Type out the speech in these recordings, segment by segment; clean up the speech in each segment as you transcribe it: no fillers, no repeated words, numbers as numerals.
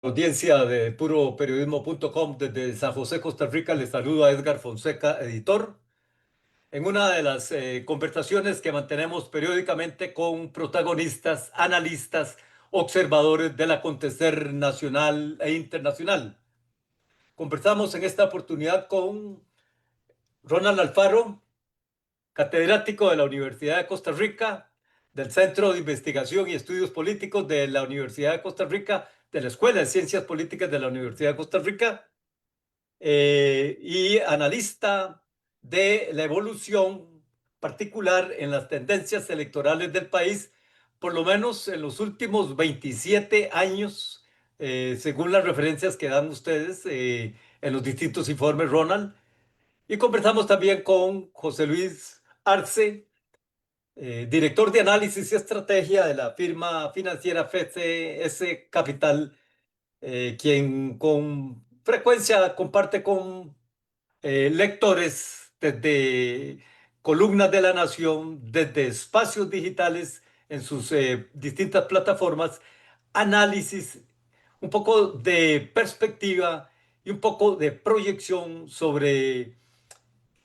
Audiencia de puroperiodismo.com desde San José, Costa Rica, les saludo a Edgar Fonseca, editor, en una de las conversaciones que mantenemos periódicamente con protagonistas, analistas, observadores del acontecer nacional e internacional. Conversamos en esta oportunidad con Ronald Alfaro, catedrático de la Universidad de Costa Rica, del Centro de Investigación y Estudios Políticos de la Universidad de Costa Rica, de la Escuela de Ciencias Políticas de la Universidad de Costa Rica, y analista de la evolución particular en las tendencias electorales del país, por lo menos en los últimos 27 años, según las referencias que dan ustedes en los distintos informes, Ronald. Y conversamos también con José Luis Arce, director de análisis y estrategia de la firma financiera FCS Capital, quien con frecuencia comparte con lectores desde columnas de la Nación, desde espacios digitales en sus distintas plataformas, análisis, un poco de perspectiva y un poco de proyección sobre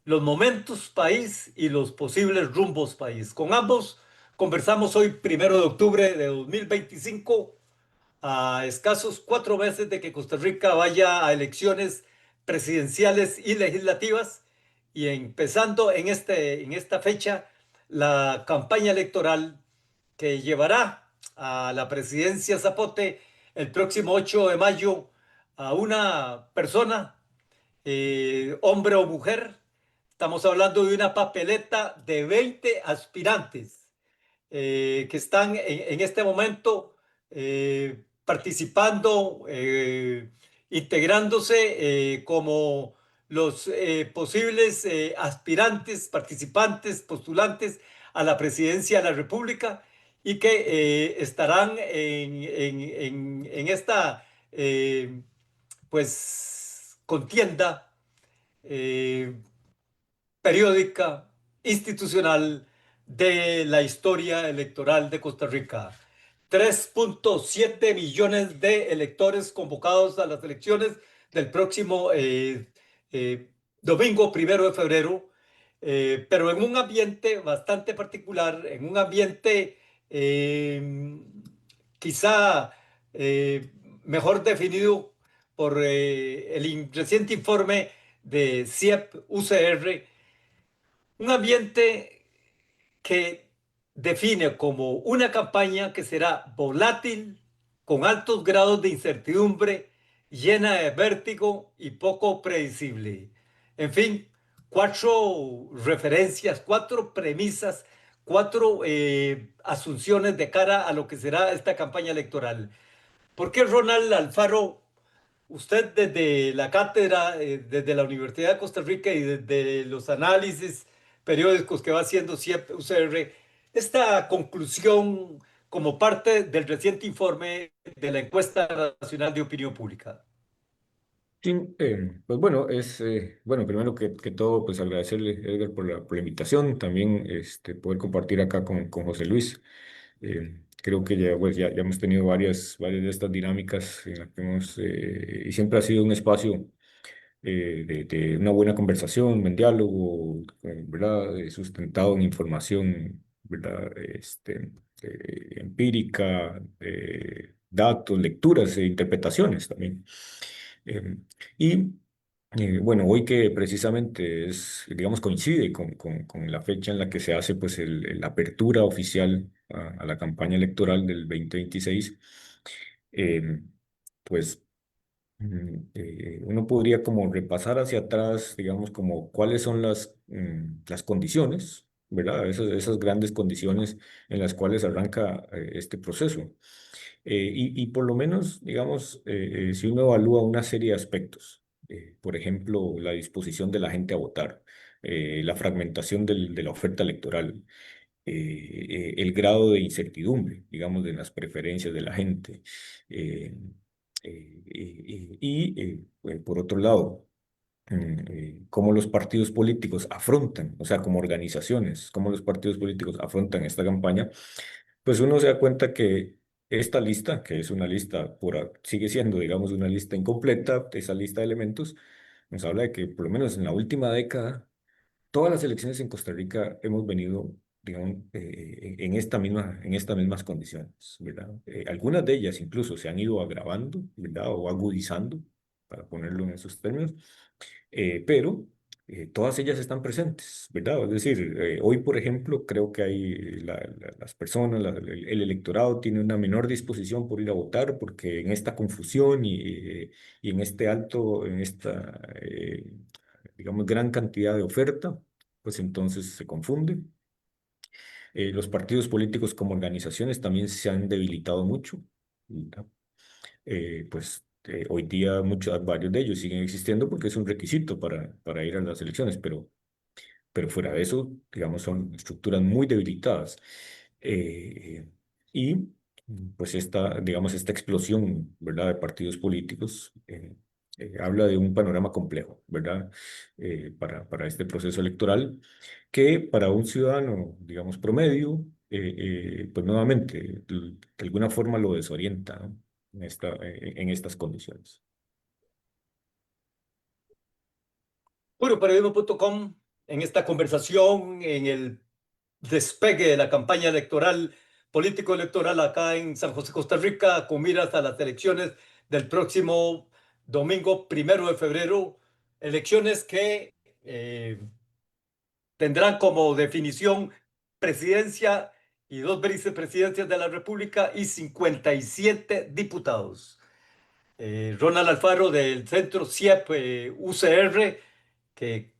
los momentos país y los posibles rumbos país. Con ambos conversamos hoy, 1 de octubre de 2025, a escasos 4 meses de que Costa Rica vaya a elecciones presidenciales y legislativas, y empezando en esta fecha la campaña electoral que llevará a la presidencia Zapote el próximo 8 de mayo a una persona, hombre o mujer. Estamos hablando de una papeleta de 20 aspirantes que están en este momento participando, integrándose como los posibles aspirantes, participantes, postulantes a la presidencia de la República, y que estarán en esta pues contienda eh, periódica, institucional de la historia electoral de Costa Rica. 3.7 millones de electores convocados a las elecciones del próximo domingo 1 de febrero, pero en un ambiente bastante particular, en un ambiente quizá mejor definido por el reciente informe de CIEP-UCR, un ambiente que define como una campaña que será volátil, con altos grados de incertidumbre, llena de vértigo y poco predecible. En fin, 4 referencias, 4 premisas, 4 asunciones de cara a lo que será esta campaña electoral. ¿Por qué Ronald Alfaro, usted desde la cátedra, desde la Universidad de Costa Rica y desde los análisis periódicos que va haciendo siempre UCR, esta conclusión como parte del reciente informe de la encuesta nacional de opinión pública? Sí, pues bueno, bueno, primero que todo, pues agradecerle, Edgar, por la invitación, también poder compartir acá con José Luis. Creo que ya, pues, ya hemos tenido varias de estas dinámicas en las que y siempre ha sido un espacio de una buena conversación, un diálogo, ¿verdad? Sustentado en información, ¿verdad? Empírica, datos, lecturas e interpretaciones también. Eh, y bueno, hoy que precisamente digamos, coincide con la fecha en la que se hace pues la apertura oficial a la campaña electoral del 2026, eh, pues uno podría como repasar hacia atrás, digamos, como cuáles son las condiciones, ¿verdad? Esas grandes condiciones en las cuales arranca este proceso. Y por lo menos, digamos, si uno evalúa una serie de aspectos, por ejemplo, la disposición de la gente a votar, la fragmentación de la oferta electoral, el grado de incertidumbre, digamos, de las preferencias de la gente. eh, por otro lado, cómo los partidos políticos afrontan, o sea, como organizaciones, cómo los partidos políticos afrontan esta campaña, pues uno se da cuenta que esta lista, que es una lista, sigue siendo, digamos, una lista incompleta, esa lista de elementos, nos habla de que por lo menos en la última década, todas las elecciones en Costa Rica hemos venido, digamos, en estas mismas condiciones, ¿verdad? Algunas de ellas incluso se han ido agravando, ¿verdad? O agudizando, para ponerlo en esos términos, pero todas ellas están presentes, ¿verdad? Es decir, hoy, por ejemplo, creo que hay las personas, el electorado tiene una menor disposición por ir a votar porque en esta confusión y en este alto, en esta, digamos, gran cantidad de oferta, pues entonces se confunde. Los partidos políticos como organizaciones también se han debilitado mucho, ¿verdad? Hoy día varios de ellos siguen existiendo porque es un requisito para ir a las elecciones, pero fuera de eso, digamos, son estructuras muy debilitadas. Eh, y pues digamos, esta explosión, ¿verdad?, de partidos políticos habla de un panorama complejo, ¿verdad?, para este proceso electoral que para un ciudadano, digamos, promedio, pues nuevamente, de alguna forma lo desorienta, ¿no? En estas condiciones. Puroperiodismo.com, en esta conversación, en el despegue de la campaña electoral, político-electoral acá en San José, Costa Rica, con miras a las elecciones del próximo domingo 1 de febrero, elecciones que tendrán como definición presidencia y 2 vicepresidencias de la República y 57 diputados. Ronald Alfaro del Centro CIEP UCR, que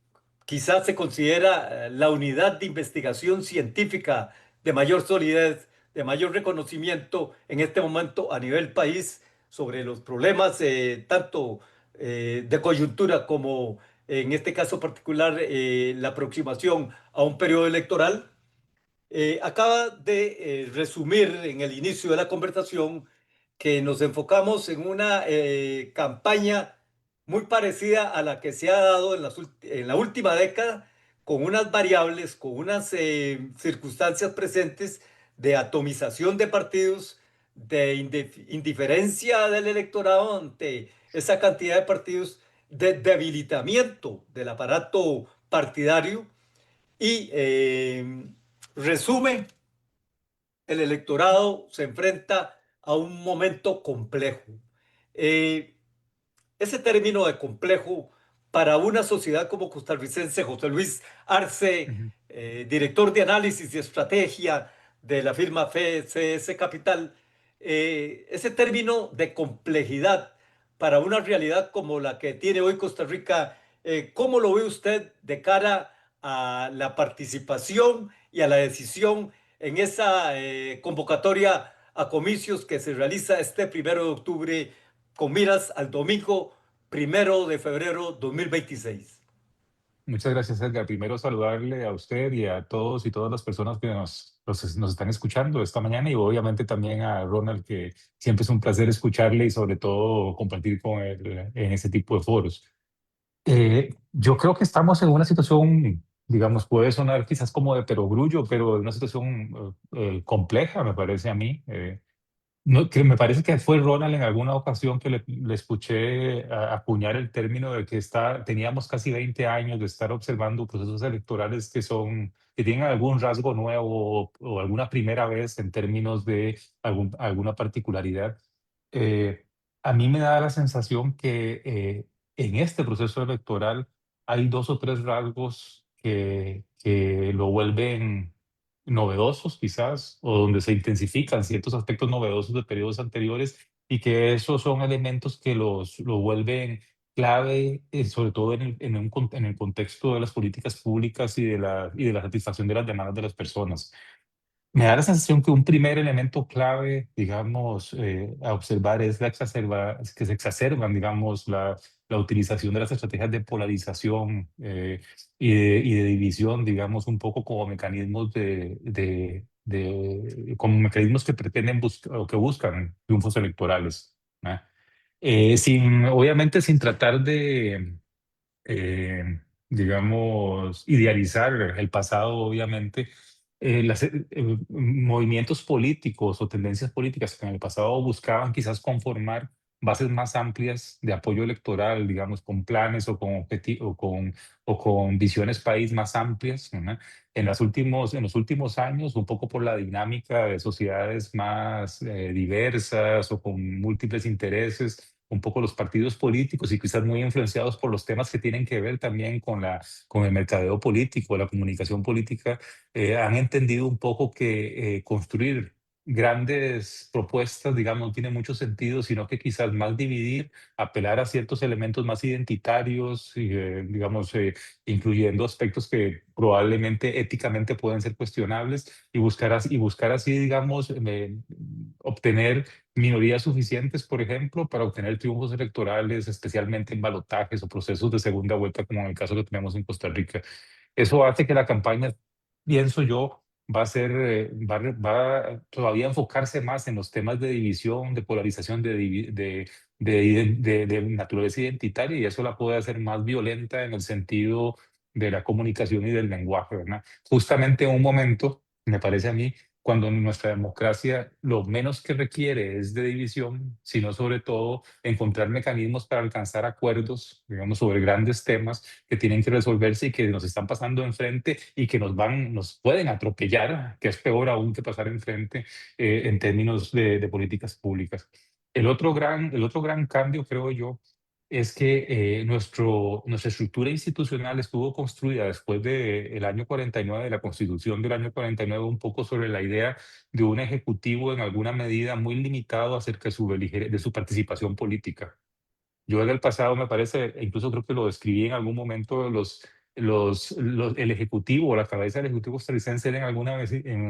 quizás se considera la unidad de investigación científica de mayor solidez, de mayor reconocimiento en este momento a nivel país sobre los problemas tanto de coyuntura como en este caso particular la aproximación a un periodo electoral. Acaba de resumir en el inicio de la conversación que nos enfocamos en una campaña muy parecida a la que se ha dado en la última década, con unas variables, con unas circunstancias presentes de atomización de partidos, de indiferencia del electorado ante esa cantidad de partidos, de debilitamiento del aparato partidario y resume, el electorado se enfrenta a un momento complejo. Eh, Ese término de complejo para una sociedad como costarricense, José Luis Arce, Ujú. director de análisis y estrategia de la firma FCS Capital, ese término de complejidad para una realidad como la que tiene hoy Costa Rica, ¿cómo lo ve usted de cara a la participación y a la decisión en esa convocatoria a comicios que se realiza este 1 de octubre con miras al domingo 1 de febrero 2026? Muchas gracias, Edgar. Primero saludarle a usted y a todos y todas las personas que nos están escuchando esta mañana y obviamente también a Ronald, que siempre es un placer escucharle y sobre todo compartir con él en ese tipo de foros. Yo creo que estamos en una situación, digamos, puede sonar quizás como de perogrullo, pero una situación compleja, me parece a mí. No, que me parece que fue Ronald en alguna ocasión que le escuché acuñar el término de que teníamos casi 20 años de estar observando procesos electorales que tienen algún rasgo nuevo o alguna primera vez en términos de alguna particularidad. Eh, a mí me da la sensación que en este proceso electoral hay dos o tres rasgos que lo vuelven novedosos quizás, o donde se intensifican ciertos aspectos novedosos de periodos anteriores y que esos son elementos que lo vuelven clave, sobre todo en el contexto de las políticas públicas y de la satisfacción de las demandas de las personas. Me da la sensación que un primer elemento clave, digamos, a observar es que se exacerban, digamos, la utilización de las estrategias de polarización y de división, digamos, un poco como mecanismos como mecanismos que pretenden buscar o que buscan triunfos electorales, ¿no? Obviamente sin tratar de, digamos, idealizar el pasado, obviamente. movimientos políticos o tendencias políticas que en el pasado buscaban quizás conformar bases más amplias de apoyo electoral, digamos, con planes o con o con visiones país más amplias, ¿verdad? En los últimos años, un poco por la dinámica de sociedades más diversas o con múltiples intereses, un poco los partidos políticos y quizás muy influenciados por los temas que tienen que ver también con el mercadeo político, la comunicación política, han entendido un poco que construir grandes propuestas, digamos, no tiene mucho sentido, sino que quizás más dividir, apelar a ciertos elementos más identitarios, y, digamos, incluyendo aspectos que probablemente éticamente pueden ser cuestionables y buscar así, digamos, obtener minorías suficientes, por ejemplo, para obtener triunfos electorales, especialmente en balotajes o procesos de segunda vuelta, como en el caso que tenemos en Costa Rica. Eso hace que la campaña, pienso yo, va a ser, va a todavía enfocarse más en los temas de división, de polarización, de naturaleza identitaria, y eso la puede hacer más violenta en el sentido de la comunicación y del lenguaje, ¿verdad? Justamente en un momento, me parece a mí, cuando nuestra democracia lo menos que requiere es de división, sino sobre todo encontrar mecanismos para alcanzar acuerdos, digamos, sobre grandes temas que tienen que resolverse y que nos están pasando enfrente y que nos pueden atropellar, que es peor aún que pasar enfrente en términos de políticas públicas. El otro gran cambio, creo yo, es que nuestra estructura institucional estuvo construida después del año 49, de la Constitución del año 49, un poco sobre la idea de un ejecutivo en alguna medida muy limitado acerca de su participación política. Yo en el pasado me parece, e incluso creo que lo describí en algún momento, el ejecutivo o la cabeza del ejecutivo costarricense era en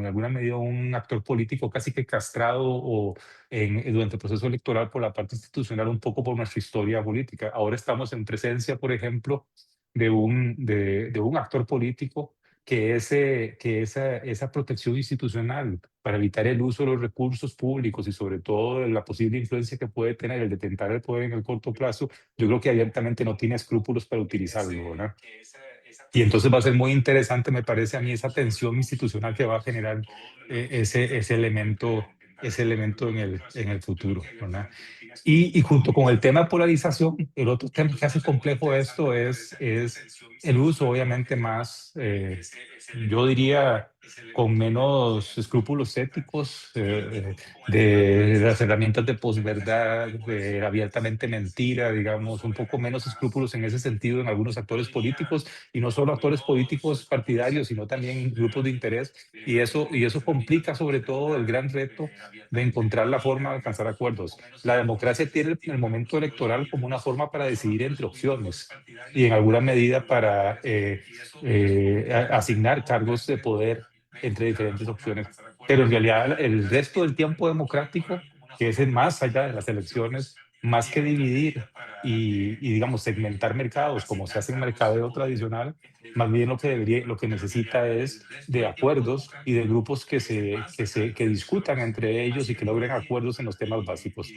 alguna medida un actor político casi que castrado o durante el proceso electoral por la parte institucional, un poco por nuestra historia política. Ahora estamos en presencia, por ejemplo, de un actor político que esa protección institucional para evitar el uso de los recursos públicos y sobre todo de la posible influencia que puede tener el detentar el poder en el corto plazo, yo creo que abiertamente no tiene escrúpulos para utilizarlo, ¿verdad? Y entonces va a ser muy interesante, me parece a mí, esa tensión institucional que va a generar ese elemento en el futuro, ¿verdad? Y junto con el tema de polarización, el otro tema que hace complejo esto es el uso, obviamente, más, yo diría, con menos escrúpulos éticos de las herramientas de posverdad, de abiertamente mentira, digamos, un poco menos escrúpulos en ese sentido en algunos actores políticos, y no solo actores políticos partidarios, sino también grupos de interés, y eso complica sobre todo el gran reto de encontrar la forma de alcanzar acuerdos. La democracia tiene el momento electoral como una forma para decidir entre opciones y en alguna medida para asignar cargos de poder entre diferentes opciones. Pero en realidad el resto del tiempo democrático, que es el más allá de las elecciones, más que dividir digamos, segmentar mercados como se hace en mercadeo tradicional, más bien lo que necesita es de acuerdos y de grupos que discutan entre ellos y que logren acuerdos en los temas básicos.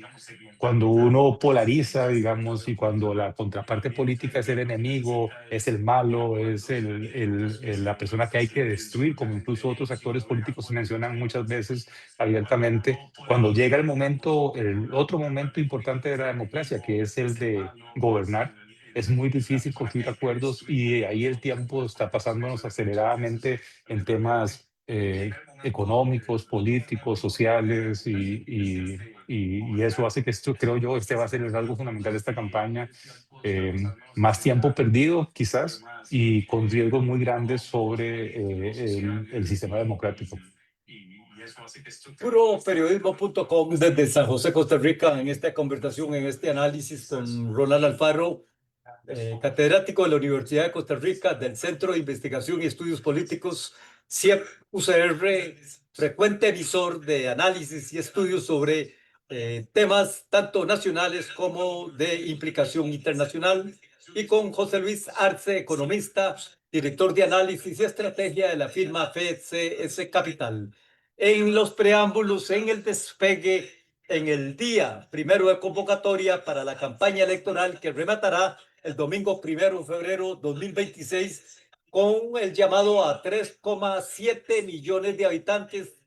Cuando uno polariza, digamos, y cuando la contraparte política es el enemigo, es el malo, es la persona que hay que destruir, como incluso otros actores políticos se mencionan muchas veces abiertamente, cuando llega el otro momento importante de la democracia, que es el de gobernar, es muy difícil construir acuerdos y ahí el tiempo está pasándonos aceleradamente en temas económicos, políticos, sociales y eso hace que esto, creo yo, este va a ser el rasgo fundamental de esta campaña. Más tiempo perdido, quizás, y con riesgos muy grandes sobre el sistema democrático. Puroperiodismo.com desde San José, Costa Rica, en esta conversación, en este análisis con Ronald Alfaro, catedrático de la Universidad de Costa Rica, del Centro de Investigación y Estudios Políticos, CIEP UCR, frecuente emisor de análisis y estudios sobre temas tanto nacionales como de implicación internacional, y con José Luis Arce, economista, director de análisis y estrategia de la firma FCS Capital. En los preámbulos, en el despegue, en el día primero de convocatoria para la campaña electoral que rematará el domingo 1 de febrero 2026, con el llamado a 3,7 millones de habitantes,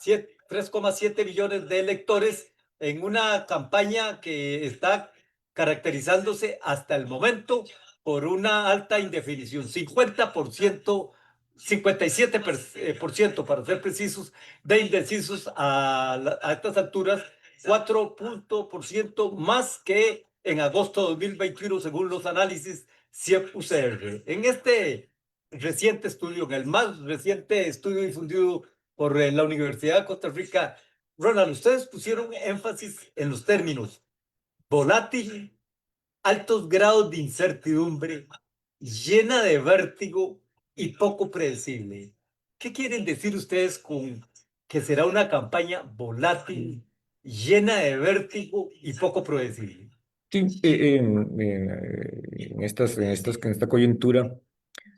3,7 millones de electores, en una campaña que está caracterizándose hasta el momento por una alta indefinición, 50%, 57% para ser precisos, de indecisos a estas alturas, 4% más que en agosto de 2021, según los análisis CIEP-UCR. En este reciente estudio, en el más reciente estudio difundido por la Universidad de Costa Rica, Ronald, ustedes pusieron énfasis en los términos volátil, altos grados de incertidumbre, llena de vértigo y poco predecible. ¿Qué quieren decir ustedes con que será una campaña volátil, llena de vértigo y poco predecible? Sí, en esta coyuntura,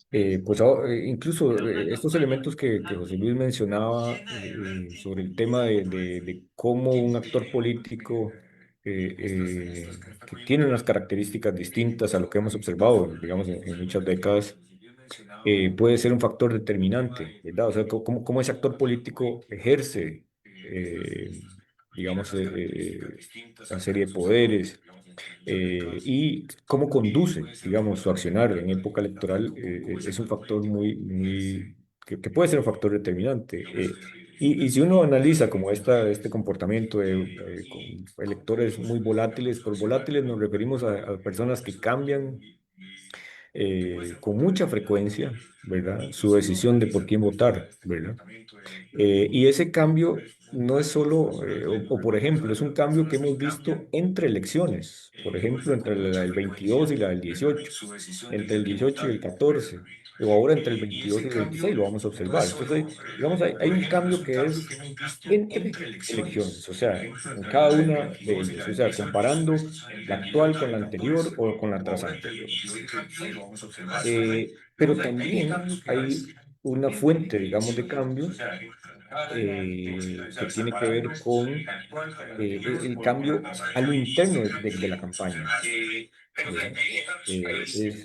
pues incluso estos elementos que José Luis mencionaba sobre el tema de cómo un actor político que tiene unas características distintas a lo que hemos observado, digamos, en muchas décadas, puede ser un factor determinante, ¿verdad? O sea, cómo ese actor político ejerce, digamos, una serie de poderes y cómo conduce, digamos, su accionar en época electoral es un factor que puede ser un factor determinante. Y si uno analiza como este comportamiento con electores muy volátiles, por volátiles nos referimos a personas que cambian con mucha frecuencia, ¿verdad? Su decisión de por quién votar, ¿verdad? Y ese cambio no es solo, por ejemplo, es un cambio que hemos visto entre elecciones, por ejemplo, entre la del 22 y la del 18, entre el 18 y el 14, o ahora entre el 22 y el 26, lo vamos a observar. Entonces, digamos, hay un cambio que es entre elecciones, o sea, en cada una de ellas, o sea, comparando la actual con la anterior o con la tras anterior. Pero también hay una fuente, digamos, de cambios que tiene que ver con el cambio a lo interno de la campaña, ¿verdad?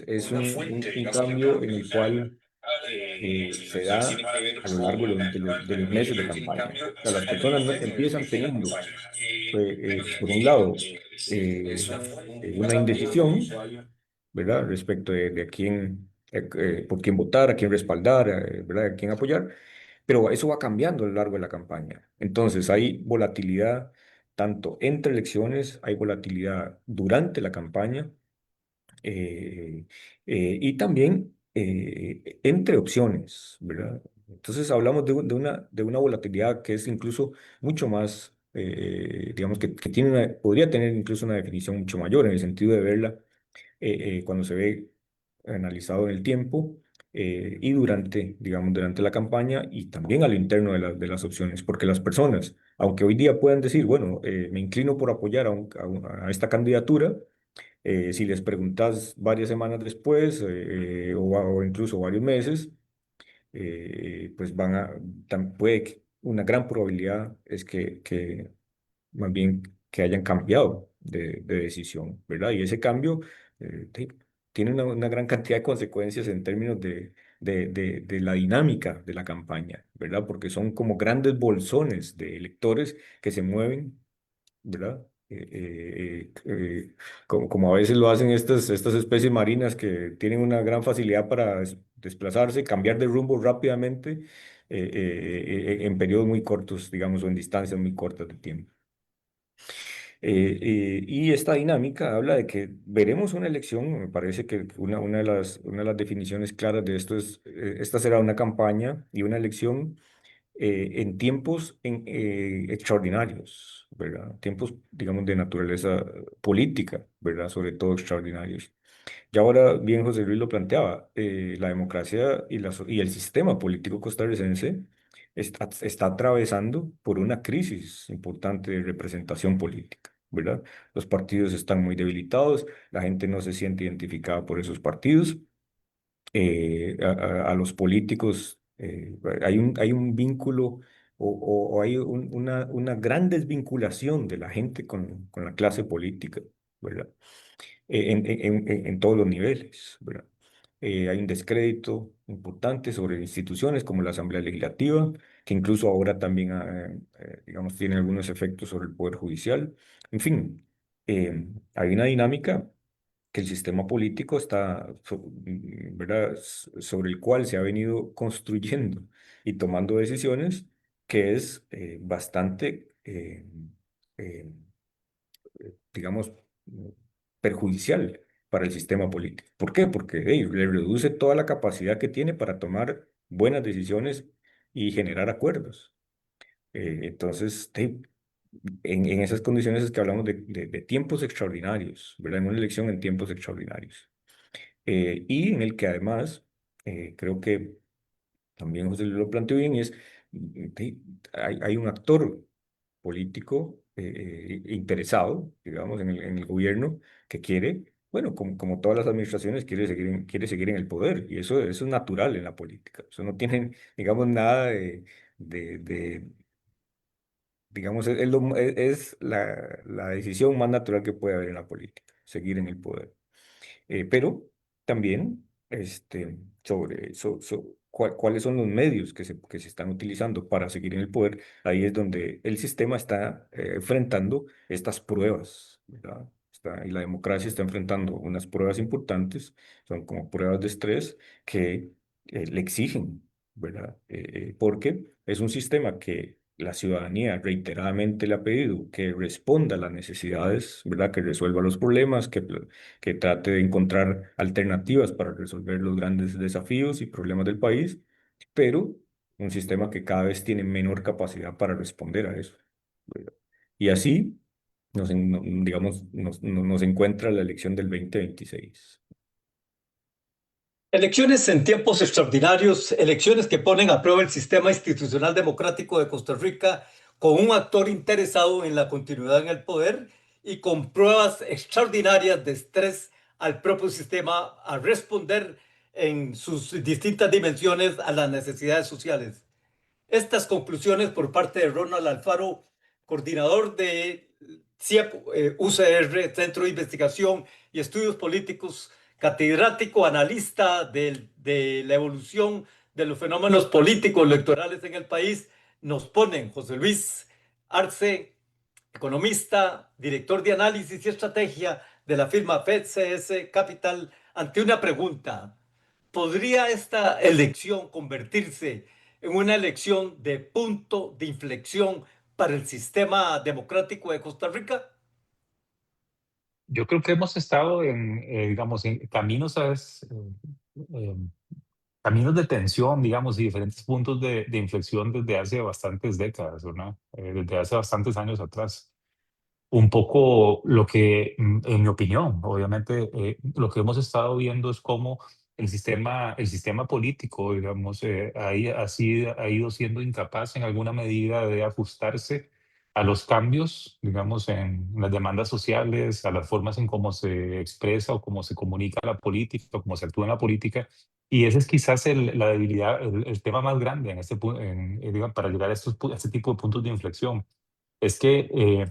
Es un cambio en el cual se da a lo largo de los meses de campaña. O sea, las personas empiezan teniendo, por un lado, una indecisión, ¿verdad? Respecto de a quién, por quién votar, a quién respaldar, ¿verdad? A quién apoyar, pero eso va cambiando a lo largo de la campaña. Entonces hay volatilidad tanto entre elecciones, hay volatilidad durante la campaña eh, y también entre opciones, ¿verdad? Entonces hablamos de una volatilidad que es incluso mucho más, digamos, que tiene podría tener incluso una definición mucho mayor en el sentido de verla cuando se ve analizado en el tiempo y durante, digamos, durante la campaña y también a lo interno de las opciones, porque las personas, aunque hoy día puedan decir, bueno, me inclino por apoyar a esta candidatura, si les preguntas varias semanas después o incluso varios meses, pues puede que una gran probabilidad es que más bien que hayan cambiado de decisión, ¿verdad? Y ese cambio tiene una gran cantidad de consecuencias en términos de la dinámica de la campaña, ¿verdad? Porque son como grandes bolsones de electores que se mueven, ¿verdad? Como a veces lo hacen estas especies marinas que tienen una gran facilidad para desplazarse, cambiar de rumbo rápidamente en periodos muy cortos, digamos, o en distancias muy cortas de tiempo. Y esta dinámica habla de que veremos una elección, me parece que una de las definiciones claras de esto es, esta será una campaña y una elección en tiempos extraordinarios, ¿verdad? Tiempos, digamos, de naturaleza política, ¿verdad? Sobre todo extraordinarios. Y ahora bien José Luis lo planteaba, la democracia y el sistema político costarricense está atravesando por una crisis importante de representación política, ¿verdad? Los partidos están muy debilitados, la gente no se siente identificada por esos partidos, a los políticos hay un vínculo o hay una gran desvinculación de la gente con la clase política, ¿verdad? En todos los niveles, ¿verdad? Hay un descrédito importante sobre instituciones como la Asamblea Legislativa, que incluso ahora también, digamos, tiene algunos efectos sobre el Poder Judicial. En fin, hay una dinámica que el sistema político está, ¿verdad? Sobre el cual se ha venido construyendo y tomando decisiones que es bastante, eh, digamos, perjudicial para el sistema político. ¿Por qué? Porque le reduce toda la capacidad que tiene para tomar buenas decisiones y generar acuerdos. Entonces, en esas condiciones es que hablamos de tiempos extraordinarios, ¿verdad? En una elección en tiempos extraordinarios. Y en el que además, creo que también José lo planteó bien, es, hay un actor político interesado, digamos, en el gobierno que quiere, bueno, como todas las administraciones, quiere seguir en el poder. Y eso es natural en la política. Eso no tiene, digamos, nada de digamos, es la decisión más natural que puede haber en la política, seguir en el poder. Pero también sobre cuáles son los medios que se están utilizando para seguir en el poder, ahí es donde el sistema está enfrentando estas pruebas, ¿verdad? Y la democracia está enfrentando unas pruebas importantes, son como pruebas de estrés que le exigen, ¿verdad? Porque es un sistema que la ciudadanía reiteradamente le ha pedido que responda a las necesidades, ¿verdad? Que resuelva los problemas, que trate de encontrar alternativas para resolver los grandes desafíos y problemas del país, pero un sistema que cada vez tiene menor capacidad para responder a eso, ¿verdad? Y así digamos, nos encuentra la elección del 2026. Elecciones en tiempos extraordinarios, elecciones que ponen a prueba el sistema institucional democrático de Costa Rica con un actor interesado en la continuidad en el poder y con pruebas extraordinarias de estrés al propio sistema a responder en sus distintas dimensiones a las necesidades sociales. Estas conclusiones por parte de Ronald Alfaro, coordinador de CIEP, UCR, Centro de Investigación y Estudios Políticos, catedrático, analista de la evolución de los fenómenos políticos electorales en el país, nos ponen José Luis Arce, economista, director de análisis y estrategia de la firma FedCS Capital, ante una pregunta. ¿Podría esta elección convertirse en una elección de punto de inflexión para el sistema democrático de Costa Rica? Yo creo que hemos estado digamos, en caminos, caminos de tensión, digamos, y diferentes puntos de inflexión desde hace bastantes décadas, ¿no? Desde hace bastantes años atrás. Un poco lo que, en mi opinión, obviamente, lo que hemos estado viendo es cómo el sistema político, digamos, ha ido siendo incapaz en alguna medida de ajustarse a los cambios, digamos, en las demandas sociales, a las formas en cómo se expresa o cómo se comunica la política, o cómo se actúa en la política. Y ese es quizás la debilidad, el tema más grande en digamos, para llegar a a este tipo de puntos de inflexión. Es que,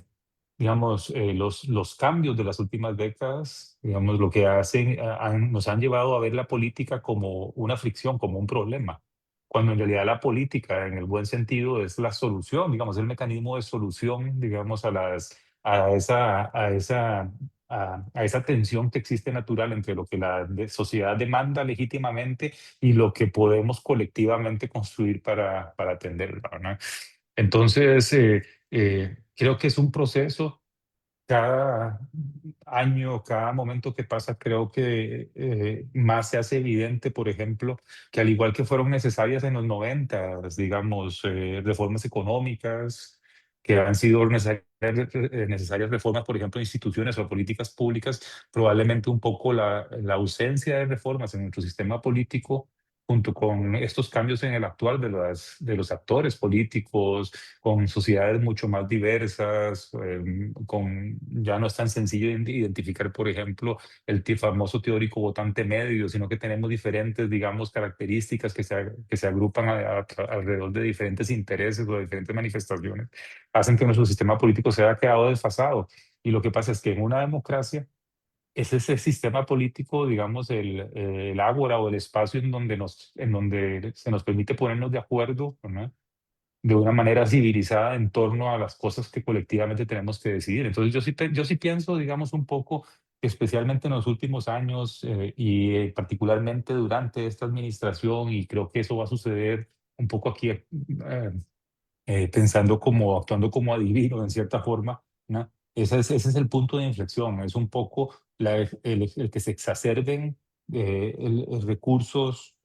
digamos, los cambios de las últimas décadas, digamos, lo que hacen, nos han llevado a ver la política como una fricción, como un problema, cuando en realidad la política, en el buen sentido, es la solución, digamos, el mecanismo de solución, digamos, a esa tensión que existe natural entre lo que la sociedad demanda legítimamente y lo que podemos colectivamente construir para atenderla, ¿no? Entonces, creo que es un proceso. Cada año, cada momento que pasa, creo que más se hace evidente, por ejemplo, que al igual que fueron necesarias en los 90, digamos, reformas económicas, que han sido necesarias reformas, por ejemplo, de instituciones o políticas públicas, probablemente un poco la ausencia de reformas en nuestro sistema político, junto con estos cambios en el actual de los actores políticos, con sociedades mucho más diversas, ya no es tan sencillo identificar, por ejemplo, famoso teórico votante medio, sino que tenemos diferentes, digamos, características que se agrupan alrededor de diferentes intereses o de diferentes manifestaciones, hacen que nuestro sistema político se haya quedado desfasado. Y lo que pasa es que en una democracia, es ese sistema político, digamos, el ágora o el espacio en donde se nos permite ponernos de acuerdo, ¿no? De una manera civilizada en torno a las cosas que colectivamente tenemos que decidir. Entonces, yo sí pienso, digamos, un poco, especialmente en los últimos años particularmente durante esta administración, y creo que eso va a suceder un poco aquí, pensando como, actuando como adivino en cierta forma, ¿no? Ese es el punto de inflexión, es un poco el que se exacerben recursos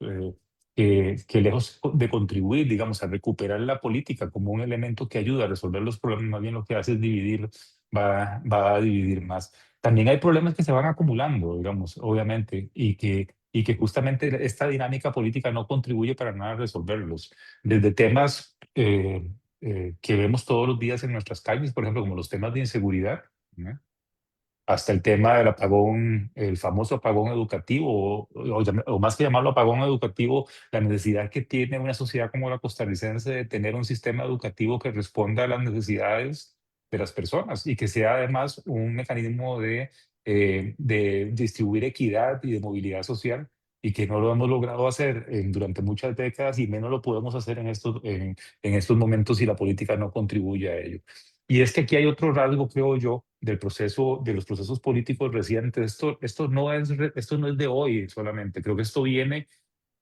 que lejos de contribuir, digamos, a recuperar la política como un elemento que ayuda a resolver los problemas, más bien lo que hace es dividir, va a dividir más. También hay problemas que se van acumulando, digamos, obviamente, y que justamente esta dinámica política no contribuye para nada a resolverlos desde temas que vemos todos los días en nuestras calles, por ejemplo, como los temas de inseguridad, ¿no? Hasta el tema del apagón, el famoso apagón educativo, o más que llamarlo apagón educativo, la necesidad que tiene una sociedad como la costarricense de tener un sistema educativo que responda a las necesidades de las personas y que sea además un mecanismo de distribuir equidad y de movilidad social, y que no lo hemos logrado hacer durante muchas décadas, y menos lo podemos hacer en estos momentos si la política no contribuye a ello. Y es que aquí hay otro rasgo, creo yo, del proceso, de los procesos políticos recientes. Esto no es de hoy solamente. Creo que esto viene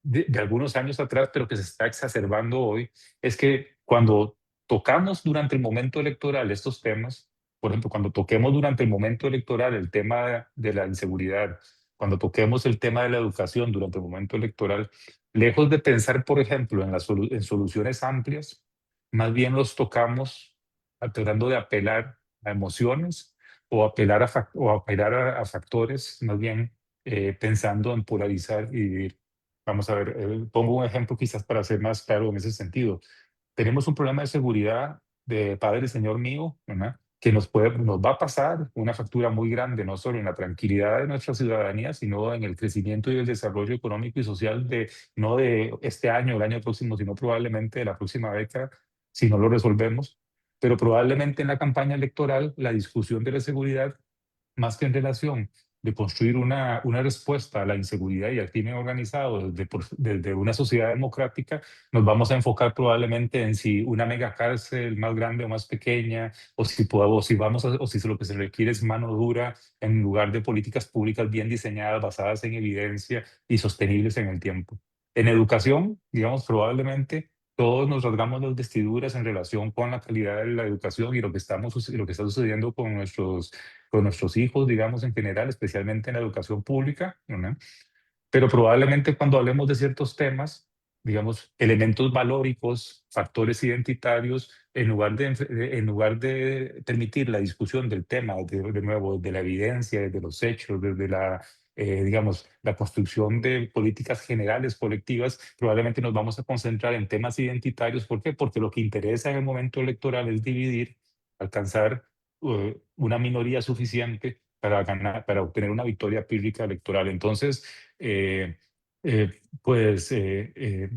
de algunos años atrás, pero que se está exacerbando hoy. Es que cuando tocamos durante el momento electoral estos temas, por ejemplo, cuando toquemos durante el momento electoral el tema de la inseguridad, cuando toquemos el tema de la educación durante el momento electoral, lejos de pensar, por ejemplo, en soluciones amplias, más bien los tocamos tratando de apelar a emociones o apelar a factores, más bien pensando en polarizar y dividir. Vamos a ver, pongo un ejemplo quizás para ser más claro en ese sentido. Tenemos un problema de seguridad de Padre Señor mío, ¿verdad? Que nos va a pasar una factura muy grande, no solo en la tranquilidad de nuestra ciudadanía, sino en el crecimiento y el desarrollo económico y social no de este año, el año próximo, sino probablemente de la próxima década, si no lo resolvemos. Pero probablemente en la campaña electoral, la discusión de la seguridad, más que en relación de construir una respuesta a la inseguridad y al crimen organizado desde una sociedad democrática, nos vamos a enfocar probablemente en si una mega cárcel más grande o más pequeña, o si lo que se requiere es mano dura en lugar de políticas públicas bien diseñadas, basadas en evidencia y sostenibles en el tiempo. En educación, digamos, probablemente todos nos rasgamos las vestiduras en relación con la calidad de la educación y lo que está sucediendo con nuestros hijos, digamos, en general, especialmente en la educación pública, ¿no? Pero probablemente cuando hablemos de ciertos temas, digamos, elementos valóricos, factores identitarios, en lugar de permitir la discusión del tema, de nuevo, de la evidencia, de los hechos, desde digamos, la construcción de políticas generales colectivas, probablemente nos vamos a concentrar en temas identitarios. ¿Por qué? Porque lo que interesa en el momento electoral es dividir, alcanzar una minoría suficiente para obtener una victoria pírrica electoral. Entonces, eh, pues, de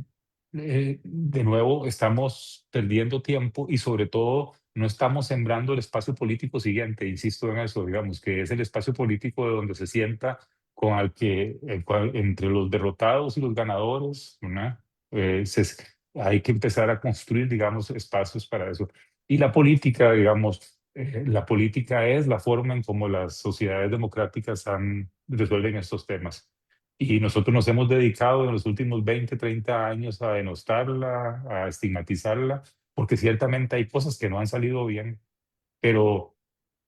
nuevo, estamos perdiendo tiempo y sobre todo no estamos sembrando el espacio político siguiente, insisto en eso, digamos, que es el espacio político de donde se sienta entre los derrotados y los ganadores, ¿no? Hay que empezar a construir, digamos, espacios para eso. Y la política, digamos, la política es la forma en cómo las sociedades democráticas resuelven estos temas. Y nosotros nos hemos dedicado en los últimos 20, 30 años a denostarla, a estigmatizarla, porque ciertamente hay cosas que no han salido bien, pero,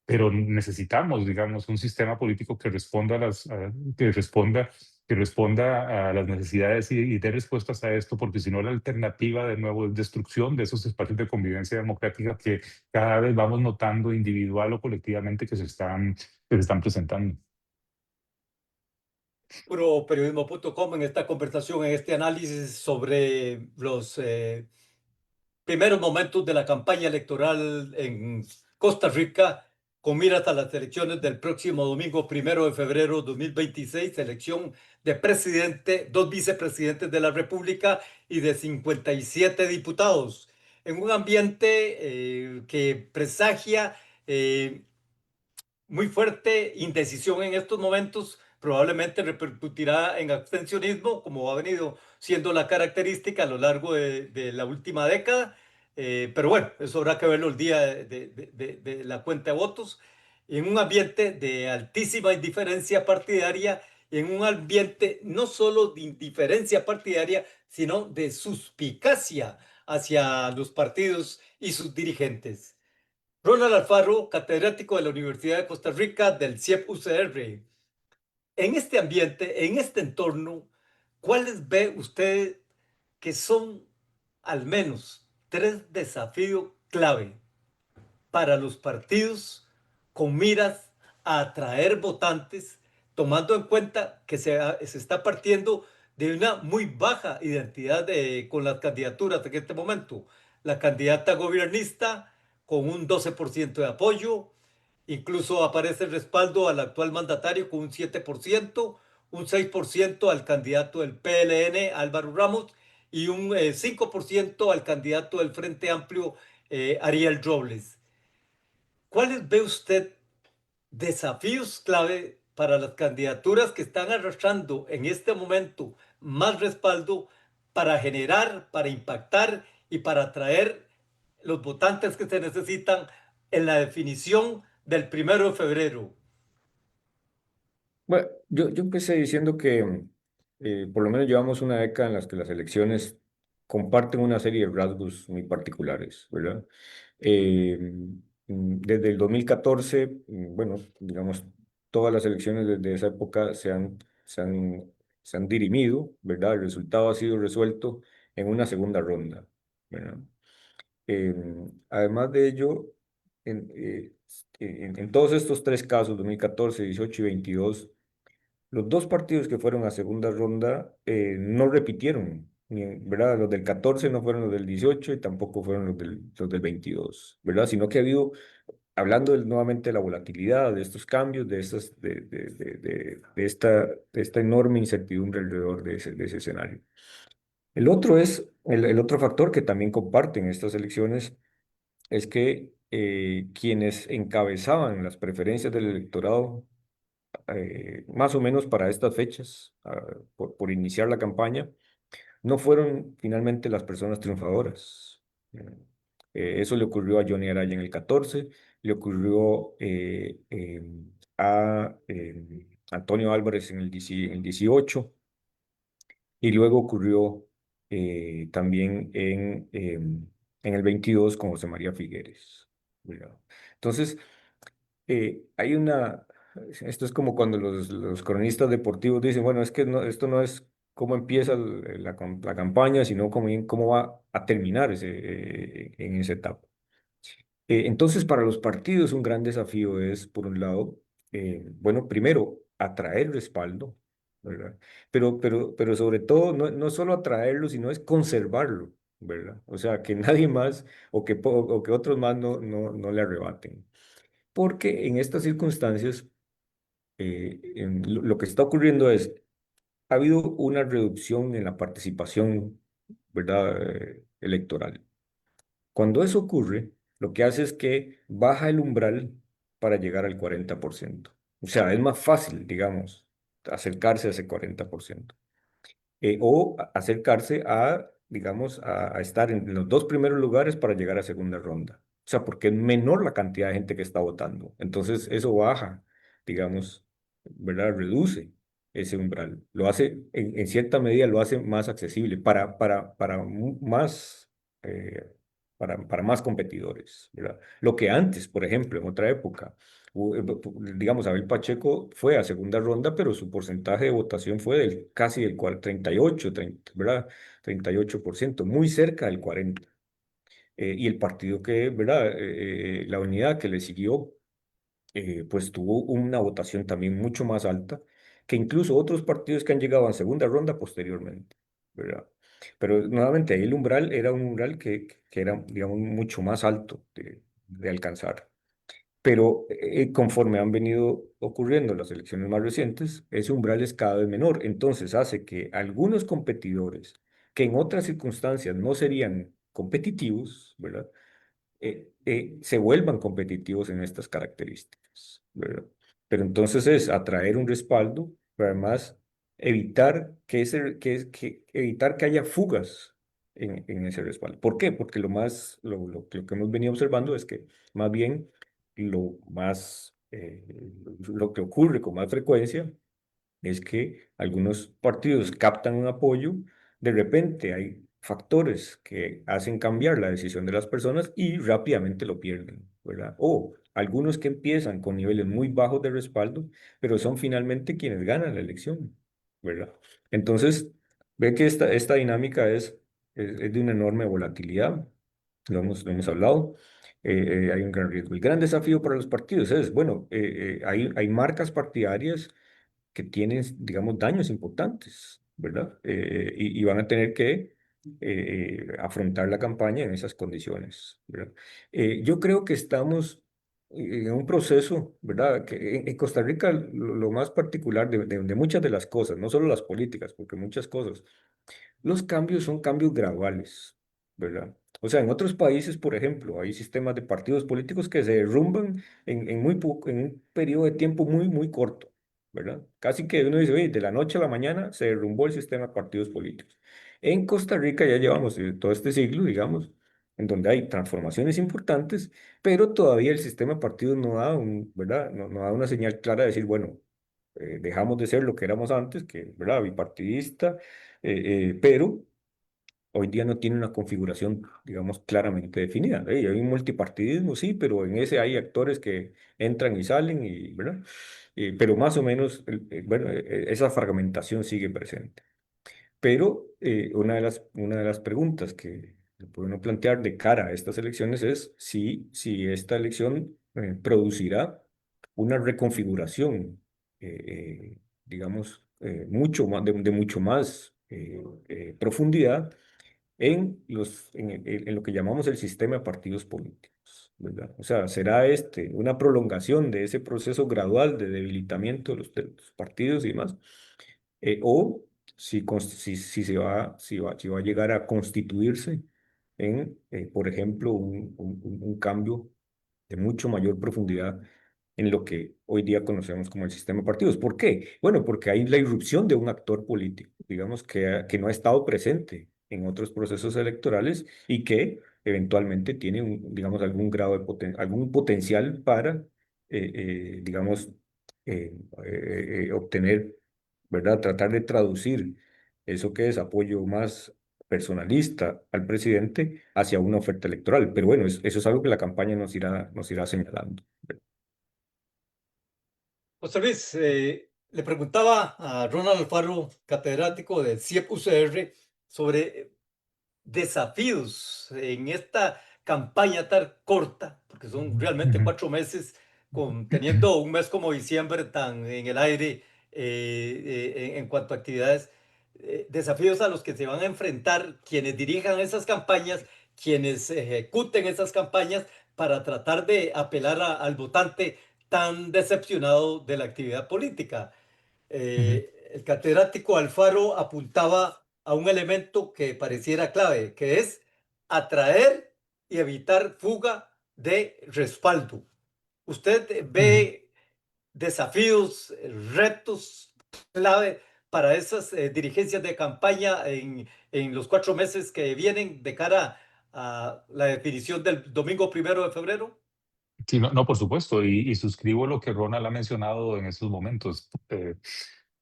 pero necesitamos, digamos, un sistema político que responda a las necesidades y dé respuestas a esto, porque si no la alternativa de nuevo es destrucción de esos espacios de convivencia democrática que cada vez vamos notando individual o colectivamente que se están presentando. Puroperiodismo.com en esta conversación, en este análisis sobre los primeros momentos de la campaña electoral en Costa Rica, con miras a las elecciones del próximo domingo 1 de febrero 2026, elección de presidente, 2 vicepresidentes de la República y de 57 diputados, en un ambiente que presagia muy fuerte indecisión en estos momentos, probablemente repercutirá en abstencionismo, como ha venido siendo la característica a lo largo de la última década. Pero bueno, eso habrá que verlo el día de la cuenta de votos. En un ambiente de altísima indiferencia partidaria, en un ambiente no solo de indiferencia partidaria, sino de suspicacia hacia los partidos y sus dirigentes. Ronald Alfaro, catedrático de la Universidad de Costa Rica del CIEP UCR. En este ambiente, en este entorno, ¿cuáles ve usted que son al menos tres desafíos clave para los partidos con miras a atraer votantes, tomando en cuenta que se está partiendo de una muy baja identidad con las candidaturas en este momento? La candidata gobernista con un 12% de apoyo, incluso aparece el respaldo al actual mandatario con un 7%, un 6% al candidato del PLN, Álvaro Ramos, y un 5% al candidato del Frente Amplio, Ariel Robles. ¿Cuáles ve usted desafíos clave para las candidaturas que están arrastrando en este momento más respaldo para generar, para impactar y para atraer los votantes que se necesitan en la definición del 1 de febrero? Bueno, yo empecé diciendo que por lo menos llevamos una década en las que las elecciones comparten una serie de rasgos muy particulares, ¿verdad? Eh, Desde el 2014, bueno, digamos, todas las elecciones desde esa época se han dirimido, ¿verdad? El resultado ha sido resuelto en una segunda ronda, ¿verdad? Eh, Además de ello, en, eh, en todos estos tres casos, 2014, 18 y 22, los dos partidos que fueron a segunda ronda no repitieron, ¿verdad? Los del 14 no fueron los del 18 y tampoco fueron los del 22, ¿verdad? Sino que ha habido, hablando nuevamente de la volatilidad, de estos cambios, de esta enorme incertidumbre alrededor de ese escenario. El otro es, el otro factor que también comparten estas elecciones es que quienes encabezaban las preferencias del electorado más o menos para estas fechas, por iniciar la campaña, no fueron finalmente las personas triunfadoras. Eso le ocurrió a Johnny Araya en el 14, le ocurrió a Antonio Álvarez en el 18 y luego ocurrió también en el 22 con José María Figueres. ¿Verdad? Entonces, hay una, esto es como cuando los cronistas deportivos dicen, bueno, es que esto no es cómo empieza la campaña, sino cómo va a terminar en esa etapa. Entonces, para los partidos un gran desafío es, por un lado, bueno, primero, atraer respaldo, ¿verdad? Pero sobre todo, no solo atraerlo, sino es conservarlo, ¿verdad? O sea, que nadie más o que otros más no le arrebaten. Porque en estas circunstancias, lo que está ocurriendo es, ha habido una reducción en la participación, ¿verdad? Electoral. Cuando eso ocurre, lo que hace es que baja el umbral para llegar al 40%. O sea, es más fácil, digamos, acercarse a ese 40%. Acercarse a, digamos, a estar en los dos primeros lugares para llegar a segunda ronda. O sea, porque es menor la cantidad de gente que está votando. Entonces, eso baja, digamos, ¿verdad? Reduce ese umbral. Lo hace, en cierta medida, lo hace más accesible más, eh, para más competidores, ¿verdad? Lo que antes, por ejemplo, en otra época, digamos, Abel Pacheco fue a segunda ronda, pero su porcentaje de votación fue casi del 38, 30, ¿verdad? 38%, muy cerca del 40%. Y el partido que, ¿verdad? La unidad que le siguió, pues tuvo una votación también mucho más alta que incluso otros partidos que han llegado a segunda ronda posteriormente, ¿verdad? Pero nuevamente ahí el umbral era un umbral que era, digamos, mucho más alto de alcanzar. Pero conforme han venido ocurriendo las elecciones más recientes, ese umbral es cada vez menor. Entonces hace que algunos competidores que en otras circunstancias no serían competitivos, ¿verdad? Se vuelvan competitivos en estas características. ¿verdad? Pero entonces es atraer un respaldo, pero además evitar evitar que haya fugas en ese respaldo. ¿Por qué? Porque lo que hemos venido observando es que más bien lo que ocurre con más frecuencia es que algunos partidos captan un apoyo, de repente hay factores que hacen cambiar la decisión de las personas y rápidamente lo pierden, ¿verdad? O algunos que empiezan con niveles muy bajos de respaldo, pero son finalmente quienes ganan la elección, ¿verdad? Entonces, ve que esta dinámica es de una enorme volatilidad, lo hemos hablado. Hay un gran riesgo. El gran desafío para los partidos es, bueno, hay marcas partidarias que tienen, digamos, daños importantes, ¿verdad? Y van a tener que afrontar la campaña en esas condiciones, ¿verdad? Yo creo que estamos en un proceso, ¿verdad? Que en Costa Rica lo más particular de muchas de las cosas, no solo las políticas, porque muchas cosas, los cambios son cambios graduales, ¿verdad? O sea, en otros países, por ejemplo, hay sistemas de partidos políticos que se derrumban en un periodo de tiempo muy corto, ¿verdad? Casi que uno dice, oye, de la noche a la mañana se derrumbó el sistema de partidos políticos. En Costa Rica ya llevamos todo este siglo, digamos, en donde hay transformaciones importantes, pero todavía el sistema de partidos no da ¿verdad? No da una señal clara de decir, bueno, dejamos de ser lo que éramos antes, que, ¿verdad? Bipartidista, pero hoy día no tiene una configuración, digamos, claramente definida. Hay un multipartidismo, sí, pero en ese hay actores que entran y salen, ¿verdad? Pero más o menos, bueno, esa fragmentación sigue presente. Pero una de las preguntas que se puede uno plantear de cara a estas elecciones es si esta elección producirá una reconfiguración, digamos, mucho más, de mucho más profundidad en lo que llamamos el sistema de partidos políticos, ¿verdad? O sea, ¿será este una prolongación de ese proceso gradual de debilitamiento de los partidos y demás? O si si va a llegar a constituirse en, por ejemplo, un cambio de mucho mayor profundidad en lo que hoy día conocemos como el sistema de partidos. ¿Por qué? Bueno, porque hay la irrupción de un actor político, digamos, que no ha estado presente en otros procesos electorales y que eventualmente tiene, digamos, algún grado de algún potencial para, digamos, obtener, ¿verdad? Tratar de traducir eso que es apoyo más personalista al presidente hacia una oferta electoral. Pero bueno, eso es algo que la campaña nos irá señalando. José Luis, le preguntaba a Ronald Alfaro, catedrático del CIEP UCR, sobre desafíos en esta campaña tan corta, porque son realmente Ujú. 4 meses, teniendo un mes como diciembre tan en el aire en cuanto a actividades, desafíos a los que se van a enfrentar quienes dirijan esas campañas, quienes ejecuten esas campañas para tratar de apelar al votante tan decepcionado de la actividad política. Ujú. El catedrático Alfaro apuntaba a un elemento que pareciera clave, que es atraer y evitar fuga de respaldo. ¿Usted Ujú. ve desafíos, retos clave para esas dirigencias de campaña en los 4 meses que vienen de cara a la definición del domingo 1 de febrero? Sí, no, no, por supuesto, y suscribo lo que Ronald ha mencionado en estos momentos.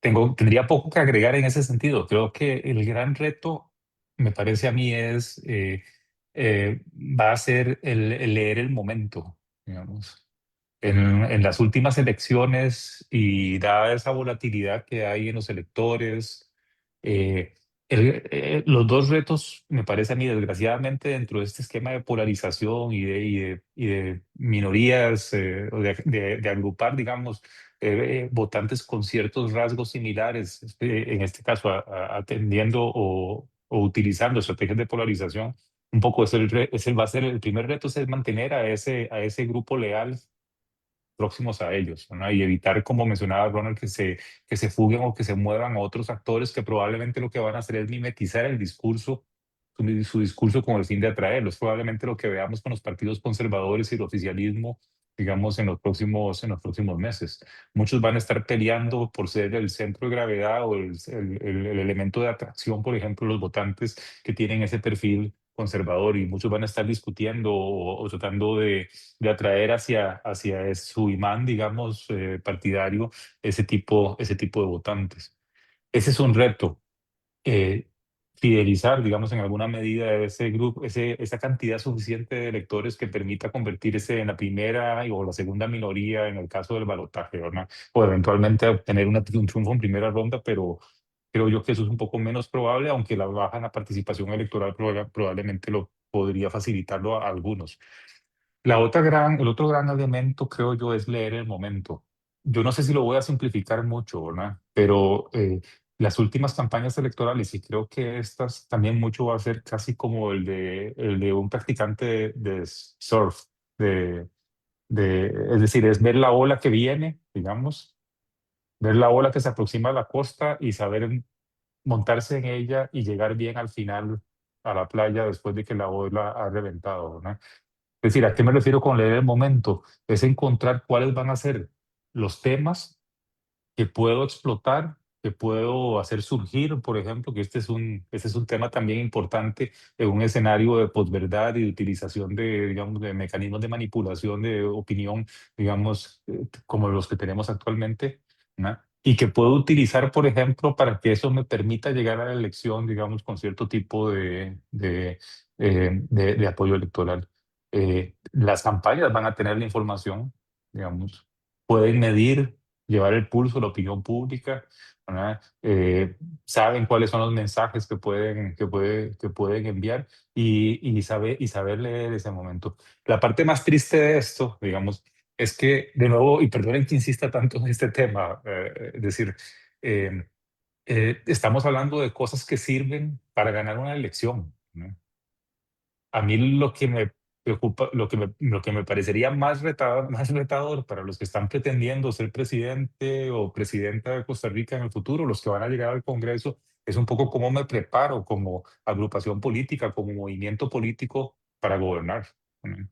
Tendría poco que agregar en ese sentido. Creo que el gran reto, me parece a mí, va a ser el leer el momento, digamos. En las últimas elecciones y dada esa volatilidad que hay en los electores, eh, los dos retos, me parece a mí, desgraciadamente, dentro de este esquema de polarización y de minorías, o de agrupar, digamos, votantes con ciertos rasgos similares, en este caso atendiendo o utilizando estrategias de polarización, un poco va a ser el primer reto, es mantener a ese grupo leal próximos a ellos, ¿no? Y evitar, como mencionaba Ronald, que se fuguen o que se muevan a otros actores que probablemente lo que van a hacer es mimetizar el discurso, su discurso con el fin de atraerlos. Probablemente lo que veamos con los partidos conservadores y el oficialismo digamos, en los próximos meses. Muchos van a estar peleando por ser el centro de gravedad o el elemento de atracción, por ejemplo, los votantes que tienen ese perfil conservador, y muchos van a estar discutiendo o tratando de atraer hacia su imán, digamos, partidario, ese tipo de votantes. Ese es un reto, eh, fidelizar, digamos, en alguna medida ese grupo, esa cantidad suficiente de electores que permita convertirse en la primera o la segunda minoría en el caso del balotaje, ¿verdad? O eventualmente obtener un triunfo en primera ronda, pero creo yo que eso es un poco menos probable, aunque la baja en la participación electoral probablemente lo podría facilitarlo a algunos. El otro gran elemento, creo yo, es leer el momento. Yo no sé si lo voy a simplificar mucho, ¿verdad? Pero las últimas campañas electorales, y creo que estas también mucho va a ser casi como el de un practicante de surf, de, es decir, es ver la ola que viene, digamos, ver la ola que se aproxima a la costa y saber montarse en ella y llegar bien al final a la playa después de que la ola ha reventado, ¿no? Es decir, ¿a qué me refiero con leer el momento? Es encontrar cuáles van a ser los temas que puedo explotar, que puedo hacer surgir, por ejemplo, que este es un tema también importante en un escenario de posverdad y de utilización de, digamos, de mecanismos de manipulación de opinión, digamos, como los que tenemos actualmente, ¿no? Y que puedo utilizar, por ejemplo, para que eso me permita llegar a la elección, digamos, con cierto tipo de apoyo electoral. Las campañas van a tener la información, digamos, pueden medir, llevar el pulso de la opinión pública, ¿verdad? Saben cuáles son los mensajes que pueden enviar, y saber leer ese momento. La parte más triste de esto, digamos, es que, de nuevo, y perdonen que insista tanto en este tema, es decir, eh, estamos hablando de cosas que sirven para ganar una elección, ¿no? A mí lo que me preocupa, lo que me parecería más retador para los que están pretendiendo ser presidente o presidenta de Costa Rica en el futuro, los que van a llegar al Congreso, es un poco cómo me preparo como agrupación política, como movimiento político para gobernar, ¿no?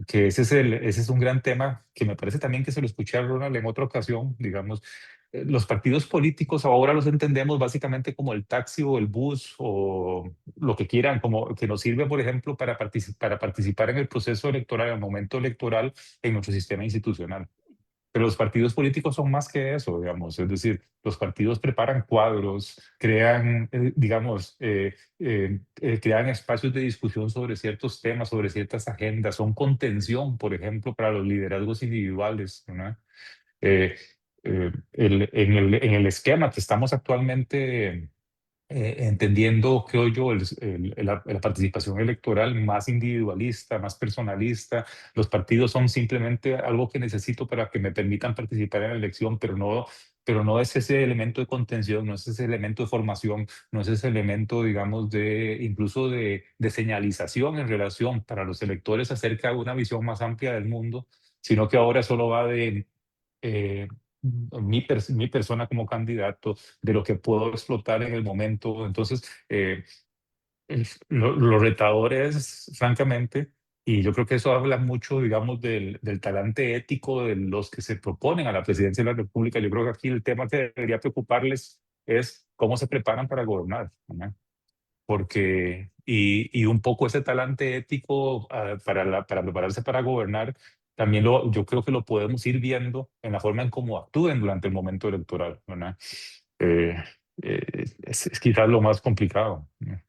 Que ese es un gran tema que me parece también que se lo escuché a Ronald en otra ocasión, digamos. Los partidos políticos ahora los entendemos básicamente como el taxi o el bus o lo que quieran, como que nos sirve, por ejemplo, para participar en el proceso electoral, en el momento electoral en nuestro sistema institucional. Pero los partidos políticos son más que eso, digamos. Es decir, los partidos preparan cuadros, crean, digamos, crean espacios de discusión sobre ciertos temas, sobre ciertas agendas, son contención, por ejemplo, para los liderazgos individuales, ¿no? Eh, en el esquema que estamos actualmente entendiendo, creo yo, la participación electoral más individualista, más personalista. Los partidos son simplemente algo que necesito para que me permitan participar en la elección, pero no es ese elemento de contención, no es ese elemento de formación, no es ese elemento, digamos, incluso de señalización en relación para los electores acerca de una visión más amplia del mundo, sino que ahora solo va de eh, mi persona como candidato, de lo que puedo explotar en el momento. Entonces, lo retador es, francamente, y yo creo que eso habla mucho, digamos, del talante ético de los que se proponen a la presidencia de la República. Yo creo que aquí el tema que debería preocuparles es cómo se preparan para gobernar, ¿no? Porque, y un poco ese talante ético para prepararse para gobernar, también yo creo que lo podemos ir viendo en la forma en cómo actúen durante el momento electoral, ¿verdad? Eh, es quizás lo más complicado, ¿no?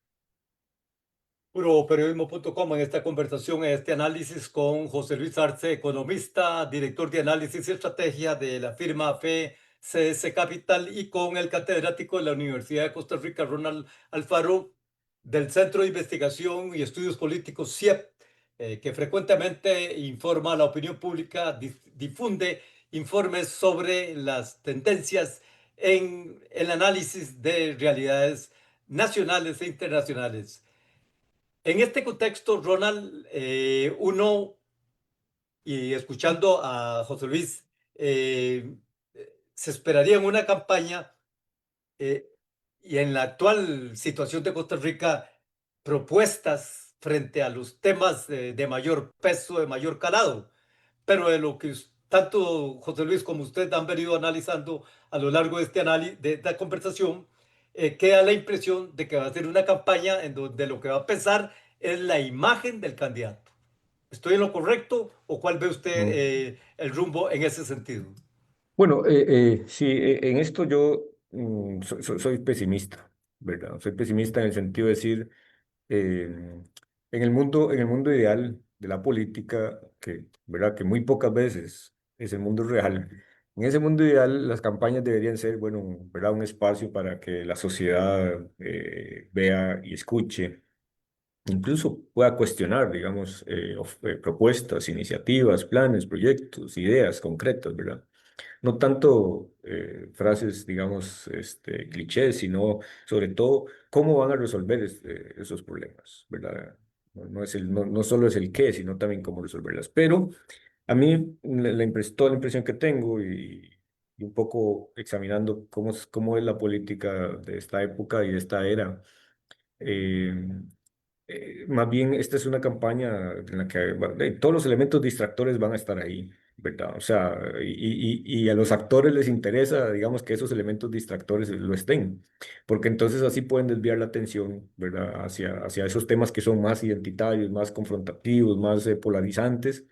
Puroperiodismo.com en esta conversación, en este análisis con José Luis Arce, economista, director de análisis y estrategia de la firma FCS Capital, y con el catedrático de la Universidad de Costa Rica, Ronald Alfaro, del Centro de Investigación y Estudios Políticos CIEP, que frecuentemente informa a la opinión pública, difunde informes sobre las tendencias en el análisis de realidades nacionales e internacionales. En este contexto, Ronald, y escuchando a José Luis, se esperaría en una campaña, eh, y en la actual situación de Costa Rica, propuestas frente a los temas de mayor peso, de mayor calado. pero de lo que tanto José Luis como usted han venido analizando a lo largo de este análisis, de esta conversación, queda la impresión de que va a ser una campaña en donde lo que va a pesar es la imagen del candidato. ¿Estoy en lo correcto o cuál ve usted Mm. el rumbo en ese sentido? Bueno, sí, en esto yo soy pesimista, ¿verdad? Soy pesimista en el sentido de decir, eh, en el mundo ideal de la política, que, ¿verdad? Que muy pocas veces es el mundo real. En ese mundo ideal, las campañas deberían ser, bueno, ¿verdad? Un espacio para que la sociedad vea y escuche, incluso pueda cuestionar, digamos, propuestas, iniciativas, planes, proyectos, ideas concretas, ¿verdad? No tanto frases, digamos, clichés, sino sobre todo cómo van a resolver esos problemas, ¿verdad? No solo es el qué, sino también cómo resolverlas. Pero a mí toda la impresión que tengo y un poco examinando cómo es la política de esta época y de esta era, eh, más bien, esta es una campaña en la que todos los elementos distractores van a estar ahí, ¿verdad? O sea, y a los actores les interesa, digamos, que esos elementos distractores lo estén, porque entonces así pueden desviar la atención, ¿verdad? Hacia esos temas que son más identitarios, más confrontativos, más polarizantes,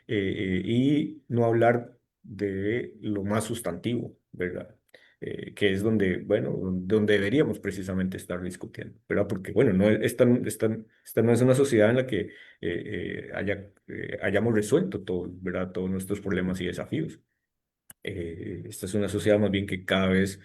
y no hablar de lo más sustantivo, ¿verdad? Que es donde, bueno, donde deberíamos precisamente estar discutiendo, ¿verdad? Porque, bueno, esta no es una sociedad en la que hayamos resuelto todo, ¿verdad? Todos nuestros problemas y desafíos. Esta es una sociedad más bien que cada vez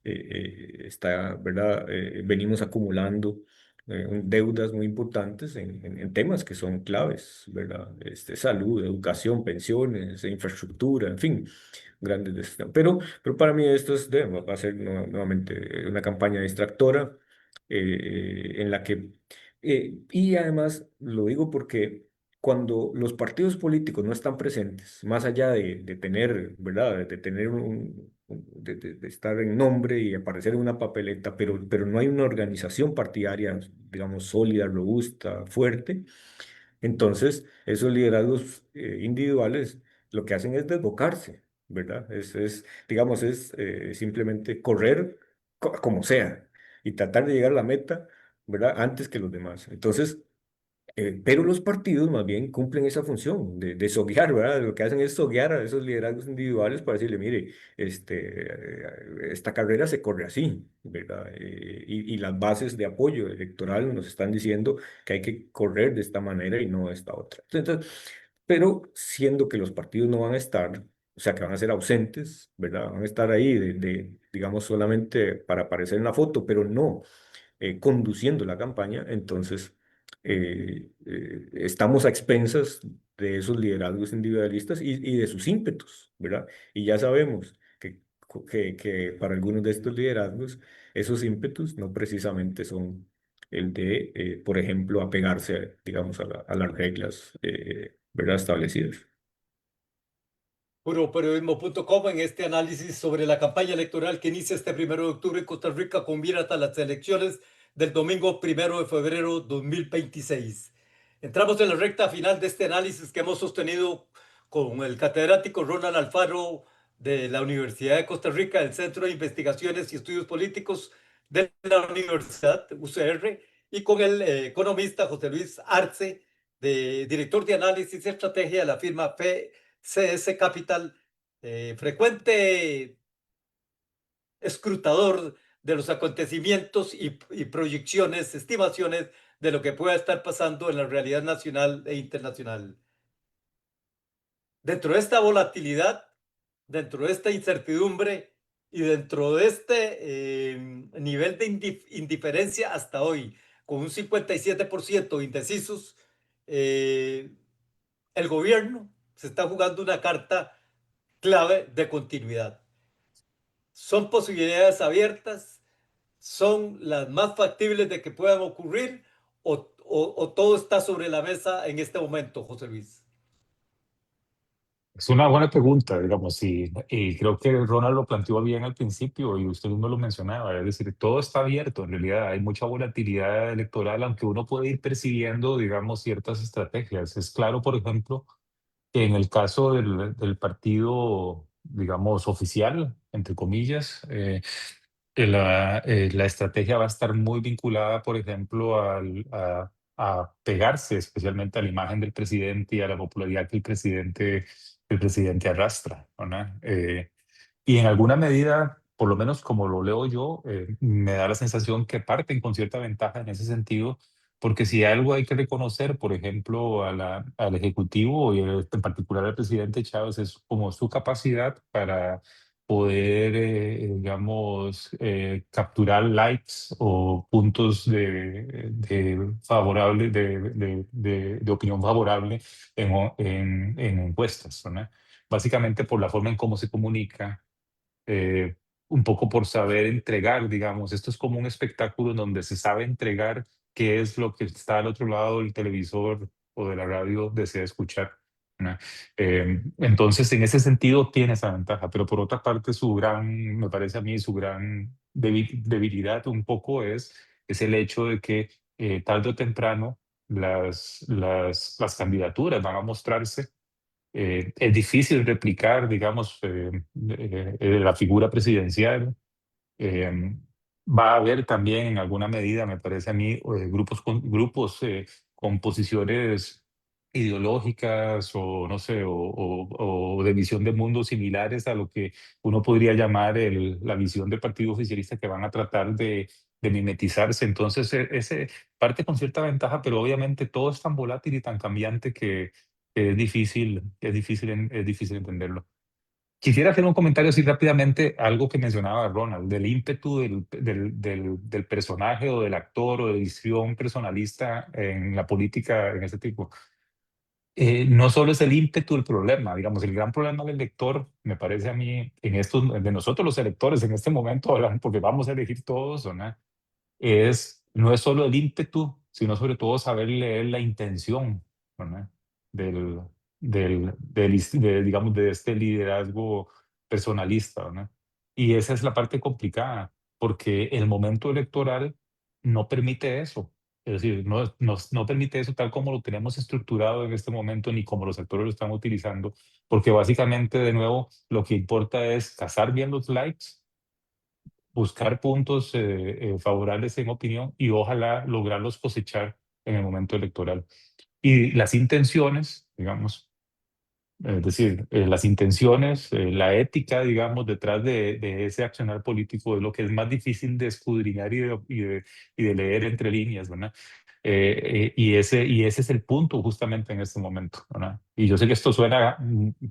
está, ¿verdad? Venimos acumulando deudas muy importantes en temas que son claves, ¿verdad? Salud, educación, pensiones, infraestructura, en fin, grandes decisiones. Pero para mí esto va a ser nuevamente una campaña distractora en la que, y además lo digo porque cuando los partidos políticos no están presentes, más allá de tener, ¿verdad? De tener de estar en nombre y aparecer en una papeleta, pero no hay una organización partidaria, digamos, sólida, robusta, fuerte, entonces esos liderazgos individuales lo que hacen es desbocarse, ¿verdad? Digamos, es simplemente correr como sea y tratar de llegar a la meta, ¿verdad? Antes que los demás. Entonces, pero los partidos más bien cumplen esa función de soguear, ¿verdad? Lo que hacen es soguear a esos liderazgos individuales para decirle, mire, esta carrera se corre así, ¿verdad? Y las bases de apoyo electoral nos están diciendo que hay que correr de esta manera y no de esta otra. Entonces, pero siendo que los partidos no van a estar, o sea, que van a ser ausentes, ¿verdad? Van a estar ahí, digamos, solamente para aparecer en la foto, pero no conduciendo la campaña, entonces estamos a expensas de esos liderazgos individualistas y de sus ímpetus, ¿verdad? Y ya sabemos que para algunos de estos liderazgos, esos ímpetus no precisamente son el de, por ejemplo, apegarse, digamos, a las reglas, ¿verdad? Establecidas. Puroperiodismo.com en este análisis sobre la campaña electoral que inicia este 1 de octubre en Costa Rica con miras a las elecciones del domingo 1 de febrero 2026. Entramos en la recta final de este análisis que hemos sostenido con el catedrático Ronald Alfaro de la Universidad de Costa Rica, del Centro de Investigaciones y Estudios Políticos de la Universidad UCR, y con el economista José Luis Arce, director de análisis y estrategia de la firma CS Capital, frecuente escrutador de los acontecimientos y proyecciones, estimaciones de lo que pueda estar pasando en la realidad nacional e internacional. Dentro de esta volatilidad, dentro de esta incertidumbre y dentro de este nivel de indiferencia hasta hoy, con un 57% indecisos, el gobierno se está jugando una carta clave de continuidad. Son posibilidades abiertas, son las más factibles de que puedan ocurrir o todo está sobre la mesa en este momento, José Luis. Es una buena pregunta, digamos, y creo que Ronald lo planteó bien al principio y usted mismo lo mencionaba, es decir, todo está abierto, en realidad hay mucha volatilidad electoral, aunque uno puede ir percibiendo, digamos, ciertas estrategias. Es claro, por ejemplo, En el caso del partido, digamos, oficial, entre comillas, la estrategia va a estar muy vinculada, por ejemplo, a pegarse especialmente a la imagen del presidente y a la popularidad que el presidente arrastra, ¿verdad? Y en alguna medida, por lo menos como lo leo yo, me da la sensación que parten con cierta ventaja en ese sentido, porque si algo hay que reconocer, por ejemplo, al Ejecutivo y en particular al presidente Chávez, es como su capacidad para poder, digamos, capturar likes o puntos de favorable, de opinión favorable en encuestas, ¿no? Básicamente por la forma en cómo se comunica, un poco por saber entregar, digamos. Esto es como un espectáculo en donde se sabe entregar qué es lo que está al otro lado del televisor o de la radio desea escuchar, ¿no? Entonces, en ese sentido tiene esa ventaja, pero por otra parte, me parece a mí, su gran debilidad un poco es el hecho de que tarde o temprano las candidaturas van a mostrarse. Es difícil replicar, digamos, la figura presidencial. Eh, Va a haber también en alguna medida, me parece a mí, con posiciones ideológicas o no sé, o de visión de mundo similares a lo que uno podría llamar la visión del partido oficialista, que van a tratar de mimetizarse. Entonces, ese parte con cierta ventaja, pero obviamente todo es tan volátil y tan cambiante que es difícil entenderlo. Quisiera hacer un comentario así rápidamente, algo que mencionaba Ronald, del ímpetu del personaje o del actor o de visión personalista en la política en este tipo. No solo es el ímpetu el problema, digamos, el gran problema del lector, me parece a mí, de nosotros los electores en este momento, ¿verdad? Porque vamos a elegir todos, ¿no? No es solo el ímpetu, sino sobre todo saber leer la intención, ¿verdad? Del, digamos, de este liderazgo personalista, ¿verdad? Y esa es la parte complicada, porque el momento electoral no permite eso. Es decir, no permite eso tal como lo tenemos estructurado en este momento, ni como los actores lo están utilizando, porque básicamente, de nuevo, lo que importa es cazar bien los likes, buscar puntos favorables en opinión y ojalá lograrlos cosechar en el momento electoral. Y las intenciones, digamos, es decir, las intenciones, la ética, digamos, detrás de ese accionar político es lo que es más difícil de escudriñar y de leer entre líneas, ¿verdad? Y ese es el punto justamente en este momento, ¿verdad? Y yo sé que esto suena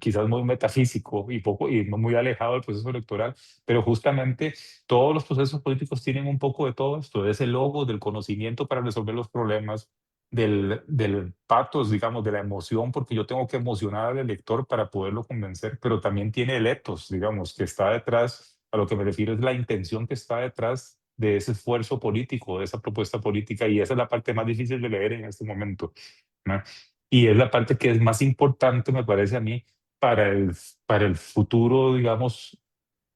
quizás muy metafísico y poco y muy alejado del proceso electoral, pero justamente todos los procesos políticos tienen un poco de todo esto, de ese logo del conocimiento para resolver los problemas, del pathos, digamos, de la emoción, porque yo tengo que emocionar al elector para poderlo convencer, pero también tiene el ethos, digamos, que está detrás, a lo que me refiero es la intención que está detrás de ese esfuerzo político, de esa propuesta política, y esa es la parte más difícil de leer en este momento, ¿no? Y es la parte que es más importante, me parece a mí, para el futuro, digamos,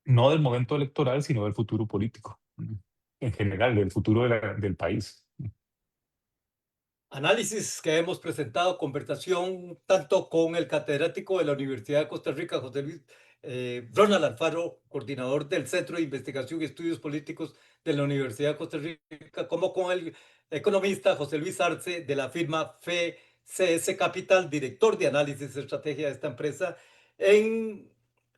no del momento electoral, sino del futuro político, ¿no? En general, del futuro del país. Análisis que hemos presentado, conversación tanto con el catedrático de la Universidad de Costa Rica, José Luis Ronald Alfaro, coordinador del Centro de Investigación y Estudios Políticos de la Universidad de Costa Rica, como con el economista José Luis Arce de la firma FCS Capital, director de análisis y estrategia de esta empresa, en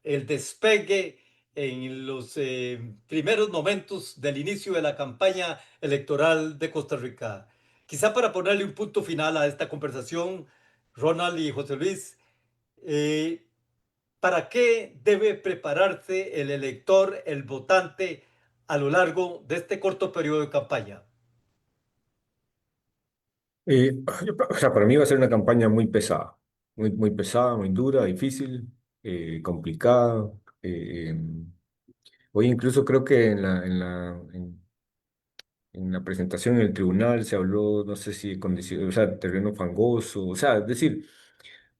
el despegue en los primeros momentos del inicio de la campaña electoral de Costa Rica. Quizá para ponerle un punto final a esta conversación, Ronald y José Luis, eh, ¿para qué debe prepararse el elector, el votante, a lo largo de este corto periodo de campaña? O sea, para mí va a ser una campaña muy pesada, muy pesada, muy dura, difícil, complicada. Hoy incluso creo que en la presentación en el tribunal se habló, no sé si de condiciones, o sea, terreno fangoso, o sea, es decir,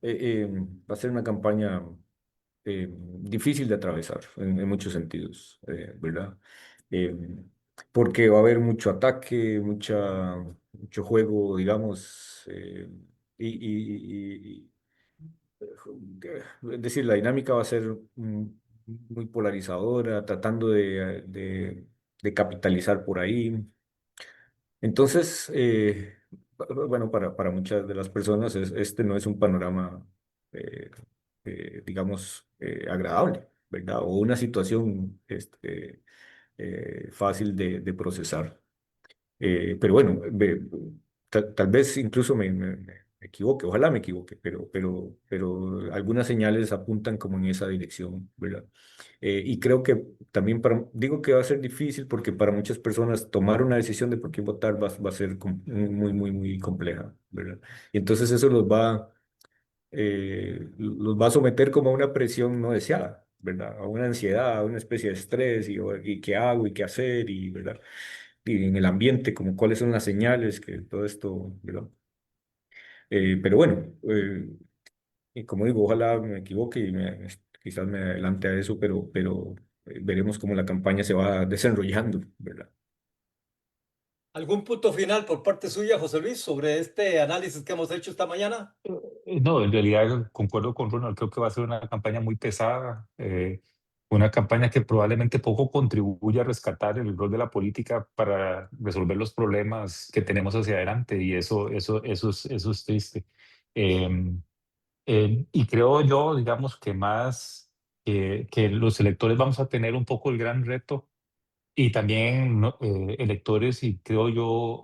va a ser una campaña difícil de atravesar en muchos sentidos, ¿verdad? Eh, Porque va a haber mucho ataque, mucho juego, digamos, y, Es decir, la dinámica va a ser muy polarizadora, tratando de capitalizar por ahí. Entonces, bueno, para muchas de las personas este no es un panorama, eh, digamos, agradable, ¿verdad? O una situación fácil de procesar. Pero bueno, tal vez incluso me equivoque, ojalá me equivoque, pero algunas señales apuntan como en esa dirección, ¿verdad? Y creo que también digo que va a ser difícil porque para muchas personas tomar una decisión de por quién votar va a ser muy compleja, ¿verdad? Y entonces eso los va a someter como a una presión no deseada, ¿verdad? A una ansiedad, a una especie de estrés y qué hago y qué hacer, y, ¿verdad? Y en el ambiente, como cuáles son las señales, que todo esto, ¿verdad? Pero bueno, y como digo, ojalá me equivoque y quizás me adelante a eso, pero veremos cómo la campaña se va desenrollando, ¿verdad? ¿Algún punto final por parte suya, José Luis, sobre este análisis que hemos hecho esta mañana? No, en realidad concuerdo con Ronald, creo que va a ser una campaña muy pesada, una campaña que probablemente poco contribuya a rescatar el rol de la política para resolver los problemas que tenemos hacia adelante, y eso es triste. Em, y creo yo, digamos, que más que los electores vamos a tener un poco el gran reto, y también electores y creo yo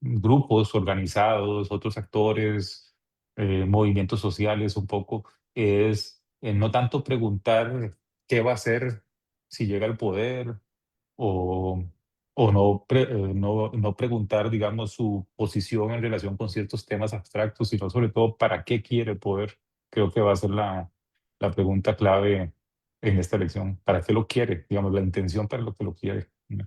grupos organizados, otros actores, movimientos sociales un poco, es no tanto preguntar qué va a hacer si llega al poder, o, o no, no preguntar, digamos, su posición en relación con ciertos temas abstractos, sino sobre todo para qué quiere el poder. Creo que va a ser la pregunta clave en esta elección. ¿Para qué lo quiere? Digamos, la intención para lo que lo quiere, ¿no?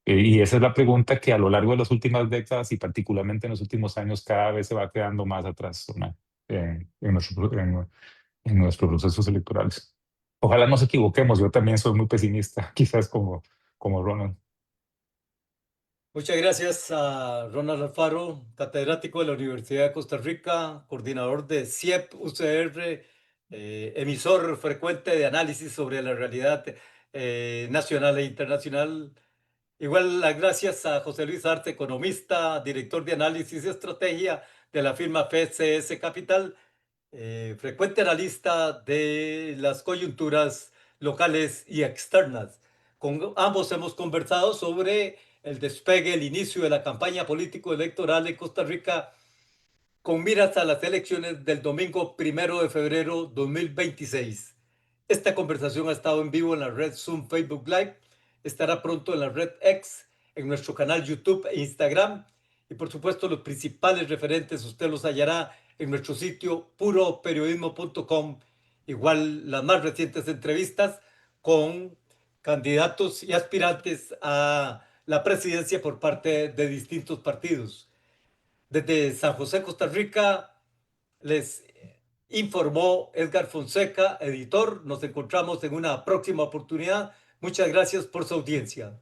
Y esa es la pregunta que a lo largo de las últimas décadas y particularmente en los últimos años cada vez se va quedando más atrás, ¿no? En nuestros procesos electorales. Ojalá nos equivoquemos, yo también soy muy pesimista, quizás como Ronald. Muchas gracias a Ronald Alfaro, catedrático de la Universidad de Costa Rica, coordinador de CIEP UCR, emisor frecuente de análisis sobre la realidad nacional e internacional. Igual las gracias a José Luis Arte, economista, director de análisis y estrategia de la firma FCS Capital, frecuente analista de las coyunturas locales y externas. Con ambos hemos conversado sobre el despegue, el inicio de la campaña político-electoral en Costa Rica con miras a las elecciones del domingo 1 de febrero 2026. Esta conversación ha estado en vivo en la red Zoom Facebook Live, estará pronto en la red X, en nuestro canal YouTube e Instagram, y por supuesto los principales referentes usted los hallará en nuestro sitio puroperiodismo.com, igual las más recientes entrevistas con candidatos y aspirantes a la presidencia por parte de distintos partidos. Desde San José, Costa Rica, les informó Edgar Fonseca, editor. Nos encontramos en una próxima oportunidad. Muchas gracias por su audiencia.